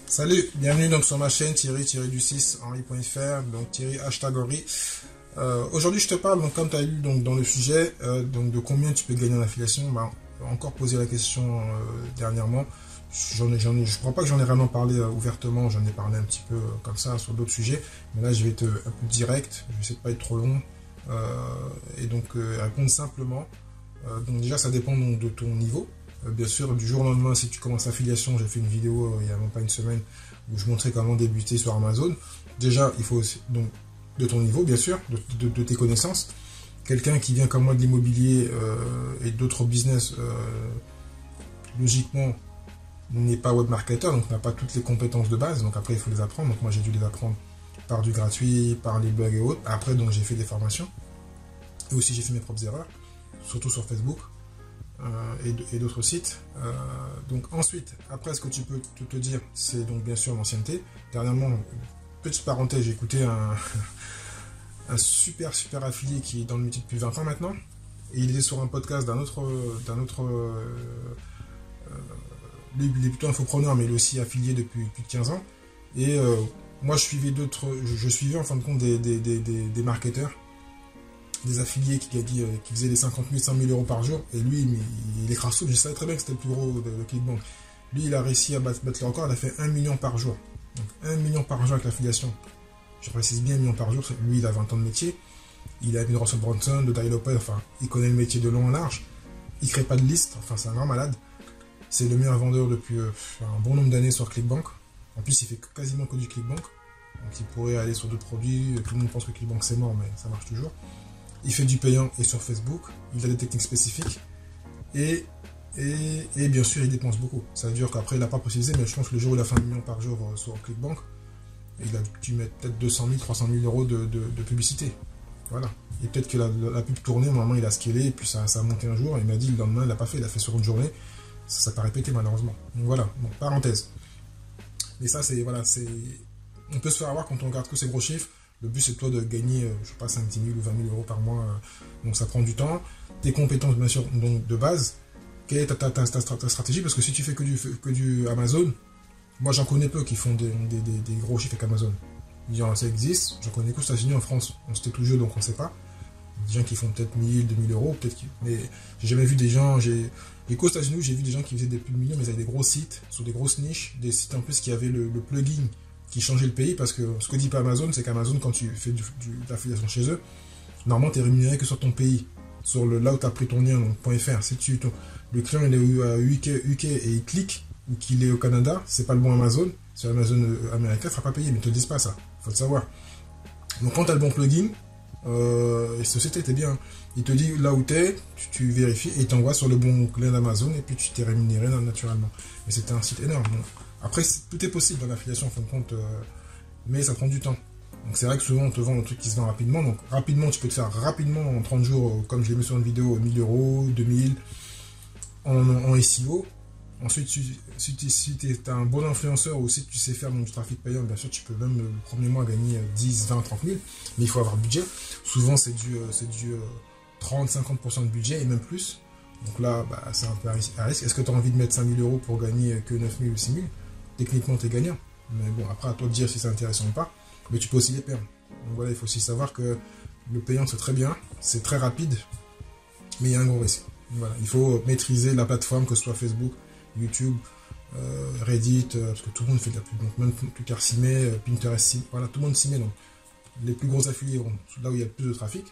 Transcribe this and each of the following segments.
Salut, bienvenue donc sur ma chaîne Thierry-du-6 Henri.fr, donc Thierry #Henri. Aujourd'hui je te parle, donc, comme tu as lu donc, dans le sujet, donc, de combien tu peux gagner en affiliation. Bah, on va encore posé la question dernièrement. Je crois pas que j'en ai vraiment parlé ouvertement, j'en ai parlé un petit peu comme ça sur d'autres sujets, mais là je vais être un peu direct, je vais essayer de pas être trop long, et donc répondre simplement. Donc déjà ça dépend donc, de ton niveau. Bien sûr, du jour au lendemain, si tu commences l'affiliation, j'ai fait une vidéo il n'y a même pas une semaine où je montrais comment débuter sur Amazon. Déjà, il faut aussi, donc de ton niveau, bien sûr, de tes connaissances. Quelqu'un qui vient comme moi de l'immobilier et d'autres business, logiquement, n'est pas webmarketer, donc n'a pas toutes les compétences de base. Donc après, il faut les apprendre. Donc moi, j'ai dû les apprendre par du gratuit, par les blogs et autres. Après, donc j'ai fait des formations. Et aussi, j'ai fait mes propres erreurs, surtout sur Facebook. Et d'autres sites. Donc ensuite, après, ce que tu peux te dire, c'est donc bien sûr l'ancienneté. Dernièrement, petite parenthèse, j'ai écouté un super affilié qui est dans le métier depuis 20 ans maintenant, et il était sur un podcast d'un autre lui, il est plutôt infopreneur, mais il est aussi affilié depuis plus de 15 ans. Et moi, je suivais en fin de compte des marketeurs, des affiliés qui faisaient les 50 000, 100 000 euros par jour, et lui, il écrase tout. Je savais très bien que c'était le plus gros de ClickBank. Lui, il a réussi à battre le record, il a fait 1 million par jour. Donc 1 million par jour avec l'affiliation. Je précise bien 1 million par jour, lui, il a 20 ans de métier, il a mis de Russell Brunson, de Ty Lopez, enfin, il connaît le métier de long en large, il crée pas de liste, enfin, c'est un grand malade. C'est le meilleur vendeur depuis un bon nombre d'années sur ClickBank. En plus, il fait quasiment que du ClickBank. Donc, il pourrait aller sur d'autres produits. Tout le monde pense que ClickBank c'est mort, mais ça marche toujours. Il fait du payant et sur Facebook. Il a des techniques spécifiques. Et bien sûr, il dépense beaucoup. Ça veut dire qu'après, il n'a pas précisé, mais je pense que le jour où il a fait 1 million par jour sur ClickBank, il a dû mettre peut-être 200 000, 300 000 euros de publicité. Voilà. Et peut-être que la pub tournée, normalement, il a scalé, et puis ça a monté un jour. Il m'a dit le lendemain, il l'a pas fait, il a fait sur une journée. Ça s'est pas répété malheureusement. Donc voilà, donc parenthèse. Mais ça, c'est voilà, on peut se faire avoir quand on regarde que ces gros chiffres. Le but, c'est toi de gagner, je sais pas, 5, 10 000 ou 20 000 euros par mois. Donc ça prend du temps. Tes compétences, bien sûr, donc de base. Quelle est ta stratégie? Parce que si tu fais que du Amazon, moi j'en connais peu qui font des gros chiffres avec Amazon. Ça existe, j'en connais qu'aux États-Unis, en France, on s'était tout jeu, donc on ne sait pas. Des gens qui font peut-être 1000, 2000 euros, mais j'ai jamais vu des gens, et qu'aux États-Unis, j'ai vu des gens qui faisaient des plus de millions, mais ils avaient des gros sites, sur des grosses niches, des sites en plus qui avaient le plugin qui changeait le pays, parce que ce que dit pas Amazon, c'est qu'Amazon, quand tu fais de l'affiliation chez eux, normalement, tu es rémunéré que sur ton pays, sur là où tu as pris ton lien, donc .fr. Si le client il est à UK et il clique, ou qu'il est au Canada, c'est pas le bon Amazon, sur Amazon américain, il ne sera pas payé, mais ils ne te disent pas ça, il faut le savoir. Donc quand tu as le bon plugin, et société était bien, il te dit là où t'es, tu vérifies et il t'envoie sur le bon lien d'Amazon et puis tu t'es rémunéré naturellement. Mais c'était un site énorme. Bon. Après, tout est possible dans l'affiliation en fin de compte, mais ça prend du temps. Donc c'est vrai que souvent on te vend un truc qui se vend rapidement. Donc rapidement, tu peux te faire rapidement en 30 jours, comme je l'ai mis sur une vidéo, 1000 euros, 2000 en SEO. Ensuite, si tu es un bon influenceur ou si tu sais faire du trafic payant, bien sûr, tu peux même le premier mois gagner 10, 20, 30 000. Mais il faut avoir le budget. Souvent, c'est du 30-50% de budget et même plus. Donc là, bah, c'est un peu à risque. Est-ce que tu as envie de mettre 5 000 euros pour gagner que 9 000 ou 6 000? Techniquement, tu es gagnant. Mais bon, après, à toi de dire si c'est intéressant ou pas. Mais tu peux aussi les perdre. Donc voilà, il faut aussi savoir que le payant, c'est très bien. C'est très rapide. Mais il y a un gros risque. Voilà, il faut maîtriser la plateforme, que ce soit Facebook, YouTube, Reddit, parce que tout le monde fait de la pub, donc même Twitter s'y met, Pinterest s'y met, voilà, tout le monde s'y met, donc les plus gros affiliés vont là où il y a le plus de trafic,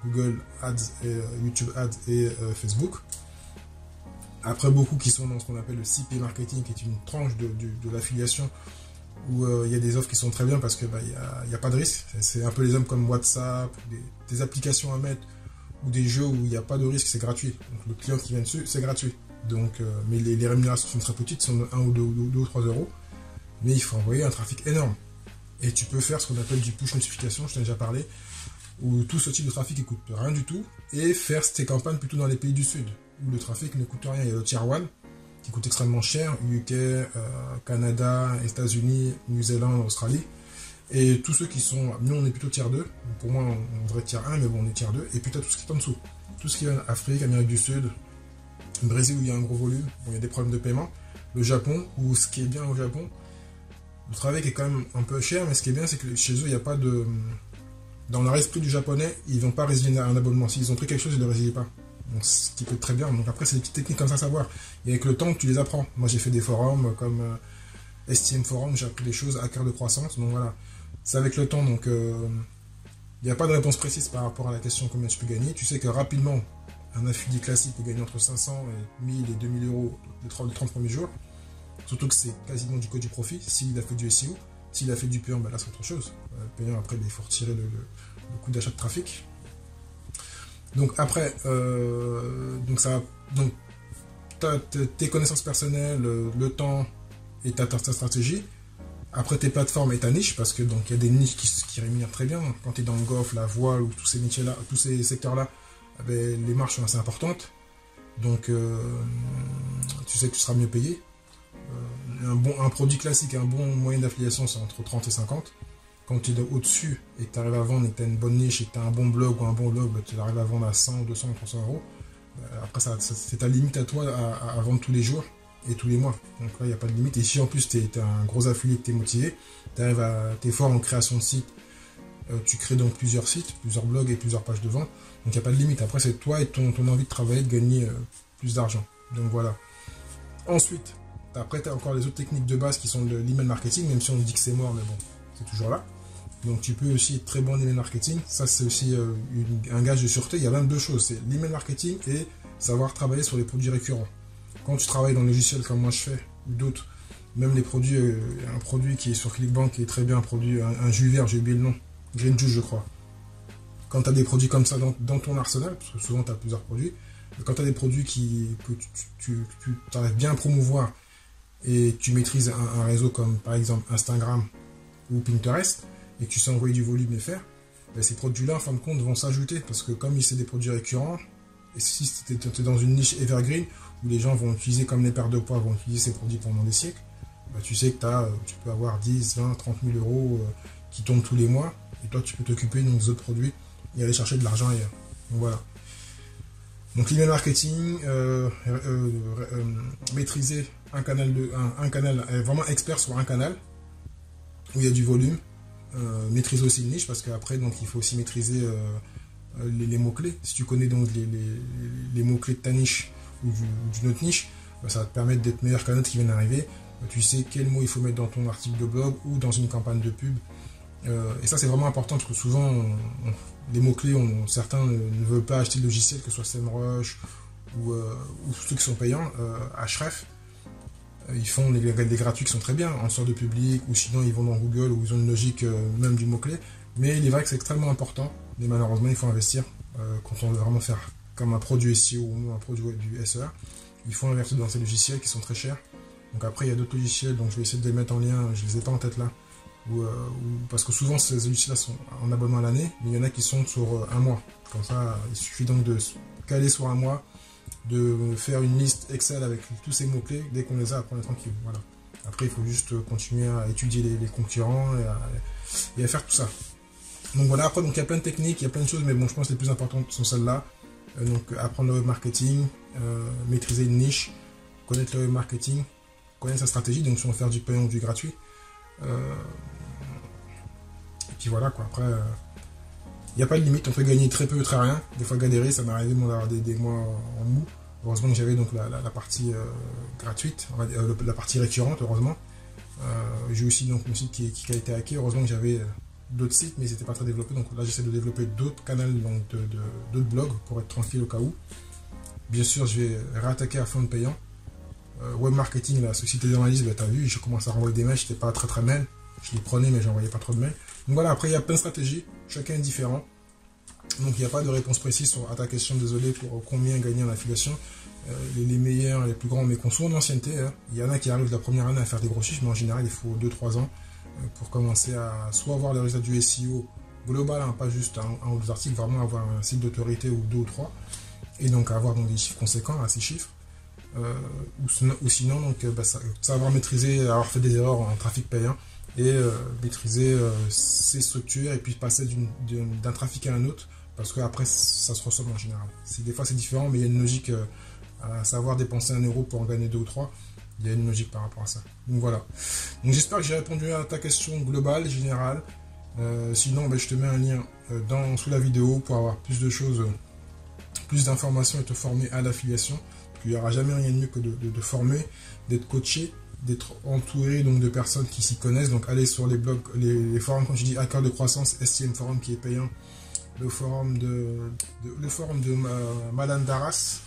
Google Ads, et, YouTube Ads et Facebook. Après, beaucoup qui sont dans ce qu'on appelle le CP marketing, qui est une tranche de l'affiliation, où il y a des offres qui sont très bien parce que il n'y a pas de risque, c'est un peu les hommes comme WhatsApp, des applications à mettre, ou des jeux où il n'y a pas de risque, c'est gratuit, donc le client qui vient dessus, c'est gratuit. Donc, mais les rémunérations sont très petites, sont de 1 ou 2 ou 3 euros. Mais il faut envoyer un trafic énorme. Et tu peux faire ce qu'on appelle du push notification, je t'en ai déjà parlé, où tout ce type de trafic ne coûte rien du tout, et faire tes campagnes plutôt dans les pays du Sud, où le trafic ne coûte rien. Il y a le Tier 1, qui coûte extrêmement cher, UK, Canada, États-Unis, Nouvelle-Zélande, Australie. Et tous ceux qui sont, nous on est plutôt Tier 2, pour moi on devrait être Tier 1, mais bon on est Tier 2, et puis tu as tout ce qui est en dessous. tout ce qui est Afrique, Amérique du Sud, Brésil où il y a un gros volume, bon, il y a des problèmes de paiement. Le Japon, où ce qui est bien au Japon, le travail qui est quand même un peu cher, mais ce qui est bien, c'est que chez eux, il n'y a pas de... Dans leur esprit du japonais, ils ne vont pas résilier un abonnement. S'ils ont pris quelque chose, ils ne le résilient pas. Donc, ce qui peut être très bien. Donc après, c'est des petites techniques comme ça à savoir. Et avec le temps, tu les apprends. Moi, j'ai fait des forums comme STM Forum, j'ai appris des choses à cœur de croissance. Donc voilà, c'est avec le temps. Donc, il n'y a pas de réponse précise par rapport à la question combien tu peux gagner. Tu sais que rapidement, un affilié classique peut gagner entre 500 et 1000 et 2000 euros les 30 premiers jours. Surtout que c'est quasiment du du profit. S'il a fait du SEO, s'il a fait du payant, ben là c'est autre chose. Le payant, après, il faut retirer le coût d'achat de trafic. Donc après, donc tes connaissances personnelles, le temps et ta stratégie. Après tes plateformes et ta niche, parce que donc il y a des niches qui rémunèrent très bien. Quand tu es dans le golf, la voile ou tous ces métiers-là, tous ces secteurs-là, ben, les marges sont assez importantes. Donc tu sais que tu seras mieux payé. Un produit classique, un bon moyen d'affiliation, c'est entre 30 et 50. Quand tu es au-dessus et que tu arrives à vendre et que tu as une bonne niche et que tu as un bon blog ou un bon blog, tu arrives à vendre à 100, 200, 300 euros. Après, c'est ta limite à toi à vendre tous les jours et tous les mois. Donc là, il n'y a pas de limite. Et si en plus tu es un gros affilié, que tu es motivé, tu es fort en création de sites, tu crées donc plusieurs sites, plusieurs blogs et plusieurs pages de vente. Donc il n'y a pas de limite. Après, c'est toi et ton envie de travailler, de gagner plus d'argent. Donc voilà. Ensuite, après, tu as encore les autres techniques de base qui sont l'email marketing, même si on dit que c'est mort, mais bon, c'est toujours là. Donc tu peux aussi être très bon en email marketing. Ça, c'est aussi un gage de sûreté. Il y a 22 choses. C'est l'email marketing et savoir travailler sur les produits récurrents. Quand tu travailles dans le logiciel comme moi je fais, ou d'autres, même les produits, un produit qui est sur Clickbank qui est très bien, un jus vert, j'ai oublié le nom, Green Juice je crois. Quand tu as des produits comme ça dans ton arsenal, parce que souvent tu as plusieurs produits, quand tu as des produits que tu arrives bien à promouvoir et tu maîtrises un réseau comme par exemple Instagram ou Pinterest, et que tu sais envoyer du volume et faire, ben ces produits-là, en fin de compte, vont s'ajouter, parce que comme c'est des produits récurrents, et si tu es dans une niche evergreen, où les gens vont utiliser comme les paires de poids, vont utiliser ces produits pendant des siècles, ben tu sais que tu peux avoir 10, 20, 30 000 euros qui tombent tous les mois, et toi tu peux t'occuper des autres produits et aller chercher de l'argent ailleurs. Donc voilà. Donc l'email marketing, maîtriser un canal, vraiment expert sur un canal, où il y a du volume, maîtriser aussi une niche, parce qu'après donc il faut aussi maîtriser les mots-clés. Si tu connais donc les mots-clés de ta niche ou d'une autre niche, ça va te permettre d'être meilleur qu'un autre qui vient d'arriver. Tu sais quel mot il faut mettre dans ton article de blog ou dans une campagne de pub. Et ça c'est vraiment important, parce que souvent les mots-clés, certains ne veulent pas acheter le logiciel, que ce soit SEMrush ou ceux qui sont payants, Ahrefs. Ils font des gratuits qui sont très bien en sort de public, ou sinon ils vont dans Google où ils ont une logique même du mot-clé. Mais il est vrai que c'est extrêmement important, mais malheureusement il faut investir quand on veut vraiment faire comme un produit SEO ou un produit du SEA. Il faut investir dans ces logiciels qui sont très chers. Donc après il y a d'autres logiciels, donc je vais essayer de les mettre en lien, je les ai pas en tête là. Parce que souvent ces logiciels-là sont en abonnement à l'année, mais il y en a qui sont sur un mois. Comme ça, il suffit donc de se caler sur un mois, de faire une liste Excel avec tous ces mots-clés. Dès qu'on les a, après on est tranquille. Voilà. Après, il faut juste continuer à étudier les concurrents et à faire tout ça. Donc voilà, après, donc, il y a plein de techniques, il y a plein de choses, mais bon, je pense que les plus importantes sont celles-là. Donc apprendre le web marketing, maîtriser une niche, connaître le web marketing, connaître sa stratégie, donc si on veut faire du payant ou du gratuit. Et puis voilà quoi, après il n'y a pas de limite, on peut gagner très peu, très rien, des fois galérer, ça m'est arrivé d'avoir des mois en mou. Heureusement que j'avais donc la partie gratuite, la partie récurrente, heureusement. J'ai aussi donc mon site qui a été hacké, heureusement que j'avais d'autres sites, mais ils n'étaient pas très développés, donc là j'essaie de développer d'autres canaux, donc d'autres blogs pour être tranquille au cas où. Bien sûr, je vais réattaquer à fond le payant. Web marketing, la société d'analyse, tu as vu, j'ai commencé à renvoyer des mails, j'étais pas très mail, je les prenais mais j'envoyais pas trop de mails. Donc voilà, après il y a plein de stratégies, chacun est différent. Donc il n'y a pas de réponse précise à ta question, désolé pour combien gagner en affiliation. Les meilleurs, les plus grands, mais qu'on soit en ancienneté, hein. Il y en a qui arrivent la première année à faire des gros chiffres, mais en général il faut 2-3 ans pour commencer à soit avoir le résultat du SEO global, hein, pas juste un ou deux articles, vraiment avoir un site d'autorité ou 2 ou 3, et donc avoir donc des chiffres conséquents à ces chiffres. Ou sinon donc savoir maîtriser, avoir fait des erreurs en trafic payant et maîtriser ces structures et puis passer d'un trafic à un autre parce que après ça se ressemble en général. Des fois c'est différent, mais il y a une logique à savoir dépenser 1 euro pour en gagner 2 ou 3. Il y a une logique par rapport à ça. Donc voilà. Donc j'espère que j'ai répondu à ta question globale, générale. Sinon, je te mets un lien sous la vidéo pour avoir plus de choses, plus d'informations et te former à l'affiliation. Il n'y aura jamais rien de mieux que de former, d'être coaché, d'être entouré donc de personnes qui s'y connaissent. Donc allez sur les blogs, les forums, quand je dis Hacker de croissance, STM Forum qui est payant, le forum de Madame Darras.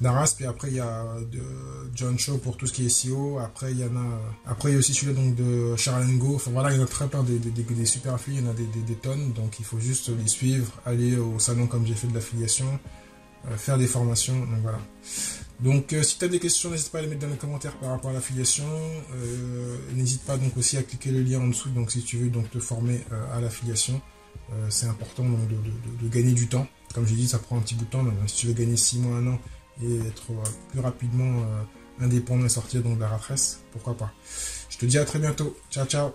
Darras, puis après il y a John Shaw pour tout ce qui est SEO, après il y a aussi celui-là donc de Charles Ngo. Enfin voilà, il y en a très plein des super affiliés, il y en a des tonnes, donc il faut juste les suivre, aller au salon comme j'ai fait de l'affiliation, faire des formations, donc voilà. Donc si tu as des questions, n'hésite pas à les mettre dans les commentaires par rapport à l'affiliation, n'hésite pas donc aussi à cliquer le lien en dessous, donc si tu veux donc te former à l'affiliation. C'est important donc, de gagner du temps. Comme j'ai dit, ça prend un petit bout de temps. Donc, si tu veux gagner 6 mois, 1 an et être plus rapidement indépendant et sortir donc de la rat race, pourquoi pas. Je te dis à très bientôt. Ciao, ciao.